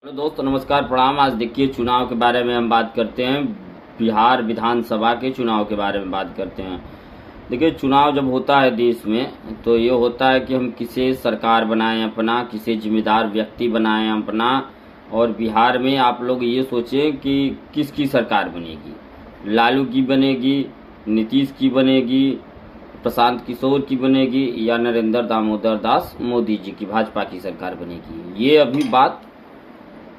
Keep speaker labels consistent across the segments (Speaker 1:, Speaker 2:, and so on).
Speaker 1: Hello दोस्तों, नमस्कार, प्रणाम। आज देखिए चुनाव के बारे में हम बात करते हैं। बिहार विधानसभा के चुनाव के बारे में बात करते हैं। देखिए, चुनाव जब होता है देश में तो ये होता है कि हम किसे सरकार बनाएं अपना, किसे जिम्मेदार व्यक्ति बनाएं अपना। और बिहार में आप लोग ये सोचें कि किसकी सरकार बनेगी, लालू की बनेगी, नीतीश की बनेगी, प्रशांत किशोर की बनेगी, या नरेंद्र दामोदर दास मोदी जी की भाजपा की सरकार बनेगी। ये अभी बात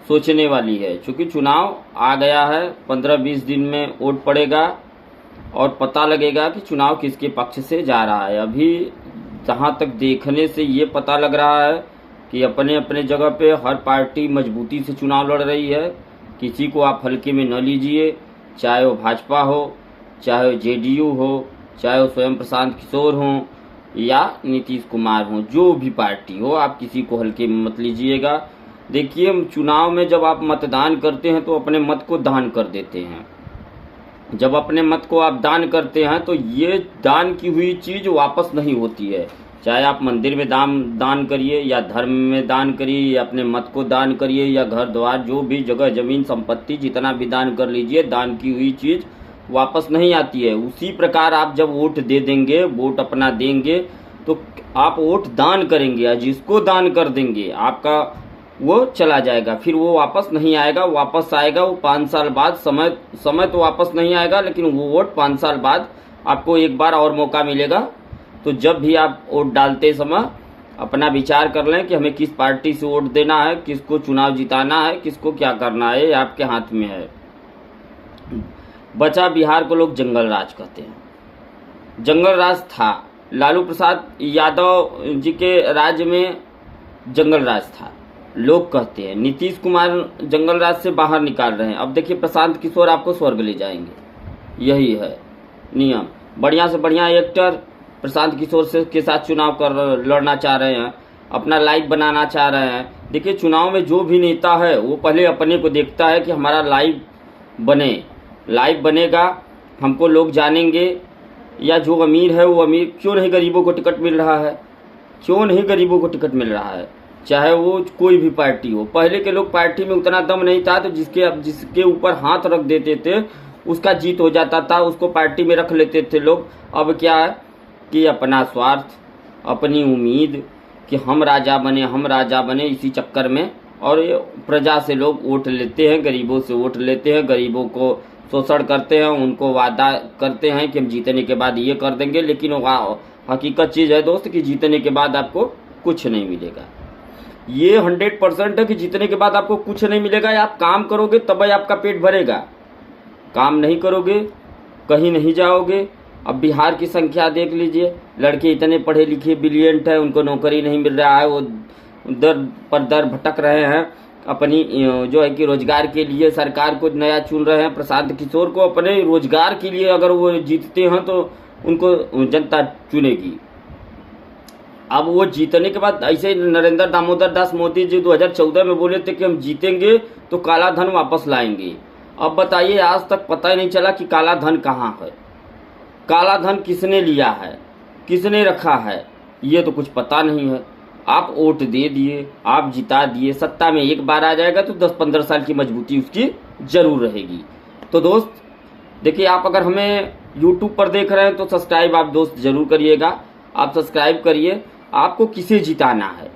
Speaker 1: सोचने वाली है, क्योंकि चुनाव आ गया है। 15-20 दिन में वोट पड़ेगा और पता लगेगा कि चुनाव किसके पक्ष से जा रहा है। अभी जहाँ तक देखने से ये पता लग रहा है कि अपने अपने जगह पे हर पार्टी मजबूती से चुनाव लड़ रही है। किसी को आप हल्के में न लीजिए, चाहे वो भाजपा हो, चाहे वो जेडीयू हो, चाहे वो स्वयं प्रशांत किशोर हों या नीतीश कुमार हों, जो भी पार्टी हो, आप किसी को हल्के में मत लीजिएगा। देखिए, चुनाव में जब आप मतदान करते हैं तो अपने मत को दान कर देते हैं। जब अपने मत को आप दान करते हैं तो ये दान की हुई चीज़ वापस नहीं होती है। चाहे आप मंदिर में दान करिए, या धर्म में दान करिए, या अपने मत को दान करिए, या घर द्वार, जो भी जगह जमीन संपत्ति जितना भी दान कर लीजिए, दान की हुई चीज़ वापस नहीं आती है। उसी प्रकार आप जब वोट दे देंगे, वोट अपना देंगे, तो आप वोट दान करेंगे, या जिसको दान कर देंगे आपका वो चला जाएगा, फिर वो वापस नहीं आएगा। वापस आएगा वो 5 साल बाद। समय तो वापस नहीं आएगा, लेकिन वो वोट 5 साल बाद आपको एक बार और मौका मिलेगा। तो जब भी आप वोट डालते समय अपना विचार कर लें कि हमें किस पार्टी से वोट देना है, किसको चुनाव जिताना है, किसको क्या करना है, ये आपके हाथ में है। बचा बिहार को लोग जंगल राज कहते हैं। जंगल राज था, लालू प्रसाद यादव जी के राज्य में जंगल राज था, लोग कहते हैं। नीतीश कुमार जंगल राज से बाहर निकाल रहे हैं। अब देखिए, प्रशांत किशोर आपको स्वर्ग ले जाएंगे। यही है नियम। बढ़िया से बढ़िया एक्टर प्रशांत किशोर से के साथ चुनाव लड़ना चाह रहे हैं, अपना लाइव बनाना चाह रहे हैं। देखिए, चुनाव में जो भी नेता है वो पहले अपने को देखता है कि हमारा लाइव बने, लाइव बनेगा, हमको लोग जानेंगे। या जो अमीर है वो अमीर, क्यों नहीं गरीबों को टिकट मिल रहा है, क्यों नहीं गरीबों को टिकट मिल रहा है, चाहे वो कोई भी पार्टी हो। पहले के लोग पार्टी में उतना दम नहीं था, तो जिसके ऊपर हाथ रख देते थे उसका जीत हो जाता था, उसको पार्टी में रख लेते थे लोग। अब क्या है कि अपना स्वार्थ, अपनी उम्मीद कि हम राजा बने, हम राजा बने, इसी चक्कर में और ये प्रजा से लोग वोट लेते हैं, गरीबों से वोट लेते हैं, गरीबों को शोषण करते हैं, उनको वादा करते हैं कि हम जीतने के बाद ये कर देंगे। लेकिन हकीकत चीज़ है दोस्त कि जीतने के बाद आपको कुछ नहीं मिलेगा। ये 100% है कि जीतने के बाद आपको कुछ नहीं मिलेगा। आप काम करोगे तब ही आपका पेट भरेगा, काम नहीं करोगे कहीं नहीं जाओगे। अब बिहार की संख्या देख लीजिए, लड़के इतने पढ़े लिखे ब्रिलियंट हैं, उनको नौकरी नहीं मिल रहा है, वो दर पर दर भटक रहे हैं। अपनी जो है कि रोजगार के लिए सरकार को नया चुन रहे हैं। प्रशांत किशोर को अपने रोजगार के लिए अगर वो जीतते हैं तो उनको जनता चुनेगी। अब वो जीतने के बाद ऐसे नरेंद्र दामोदर दास मोदी जी 2014 में बोले थे कि हम जीतेंगे तो काला धन वापस लाएंगे। अब बताइए, आज तक पता ही नहीं चला कि काला धन कहाँ है, काला धन किसने लिया है, किसने रखा है, ये तो कुछ पता नहीं है। आप वोट दे दिए, आप जिता दिए, सत्ता में एक बार आ जाएगा तो 10-15 साल की मजबूती उसकी जरूर रहेगी। तो दोस्त देखिए, आप अगर हमें यूट्यूब पर देख रहे हैं तो सब्सक्राइब आप दोस्त जरूर करिएगा। आप सब्सक्राइब करिए। आपको किसे जिताना है,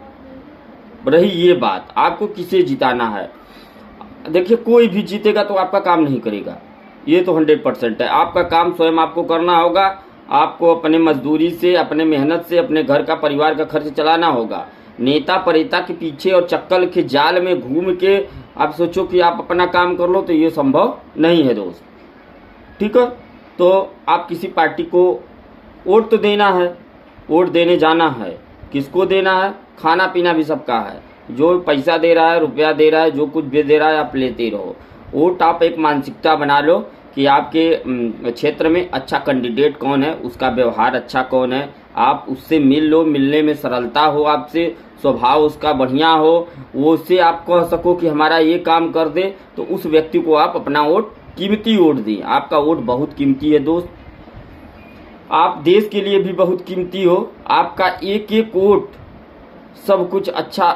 Speaker 1: रही ये बात, आपको किसे जिताना है। देखिए, कोई भी जीतेगा तो आपका काम नहीं करेगा, ये तो 100% है। आपका काम स्वयं आपको करना होगा। आपको अपने मजदूरी से, अपने मेहनत से अपने घर का, परिवार का खर्च चलाना होगा। नेता परेता के पीछे और चक्कर के जाल में घूम के आप सोचो कि आप अपना काम कर लो, तो ये संभव नहीं है दोस्त। ठीक है, तो आप किसी पार्टी को वोट तो देना है, वोट देने जाना है। किसको देना है, खाना पीना भी सबका है। जो पैसा दे रहा है, रुपया दे रहा है, जो कुछ भी दे रहा है, आप लेते रहो। वोट आप एक मानसिकता बना लो कि आपके क्षेत्र में अच्छा कैंडिडेट कौन है, उसका व्यवहार अच्छा कौन है, आप उससे मिल लो, मिलने में सरलता हो, आपसे स्वभाव उसका बढ़िया हो, वो उससे आप कह सको कि हमारा ये काम कर दे, तो उस व्यक्ति को आप अपना वोट, कीमती वोट दें। आपका वोट बहुत कीमती है दोस्त, आप देश के लिए भी बहुत कीमती हो। आपका एक एक वोट सब कुछ अच्छा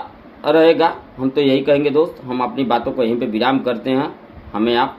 Speaker 1: रहेगा। हम तो यही कहेंगे दोस्त, हम अपनी बातों को यहीं पे विराम करते हैं। हमें आप